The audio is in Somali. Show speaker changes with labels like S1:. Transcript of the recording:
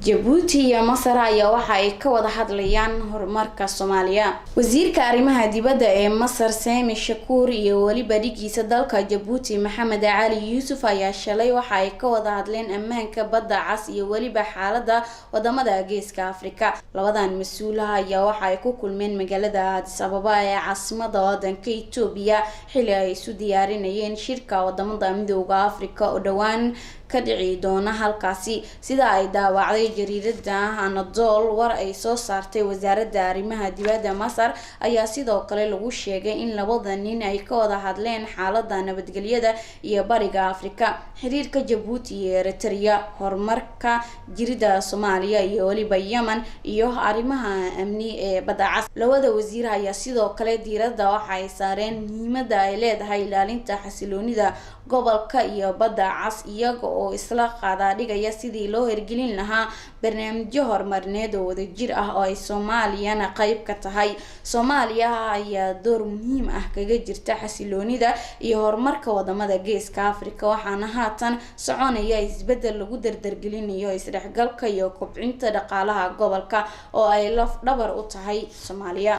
S1: Djibouti iyo Masar ayaa waxa ay ka wada hadlayaan horumarka Soomaaliya. Wasiirka arrimaha dibadda ee Masar Sami Shakur iyo waliba dhigiisa dalka Djibouti Maxamed Ali Yusuf ayaa shalay waxa ay ka wada hadleen ammaanka badda cas iyo waliba xaaladda wadamada Geeska Afrika. Labadan mas'uulaha ayaa waxa ay ku kulmeen magaalada Addis Ababa ee caasimadda waddanka Itoobiya xilli ay isu diyaarinayeen shirka wadamada Midowga Afrika oo dhawaan ka dhici doona halkaasi. Sida ay daawacday jariirada Anadolu war ay soo saartay wasaaradda arrimaha dibadda Masar ayaa sidoo kale lagu sheegay in labada nin ay ka wada hadleen xaaladda nabadgelyada iyo bariga Afrika, xiriirka Djibouti iyo Eritrea, horumarka jirida Soomaaliya iyo waliba Yemen iyo arrimaha amni ee badda cas. Labada wasiir ayaa sidoo kale diiradda waxa ay saareen muhiimadda ay leedahay ilaalinta xasiloonida gobolka iyo badda cas iyaga oo isla qaadadhigaya sidii loo hirgelin lahaa barnaamijyo horumarineed oo wadajir ah oo ay Soomaaliyana qayb ka tahay. Soomaaliya ayaa door muhiim ah kaga jirta xasiloonida iyo horumarka wadamada Geeska Afrika, waxaana haatan soconaya isbedel lagu dardargelinayo isdhexgalka iyo kobcinta dhaqaalaha gobolka oo ay laf dhabar u tahay Soomaaliya.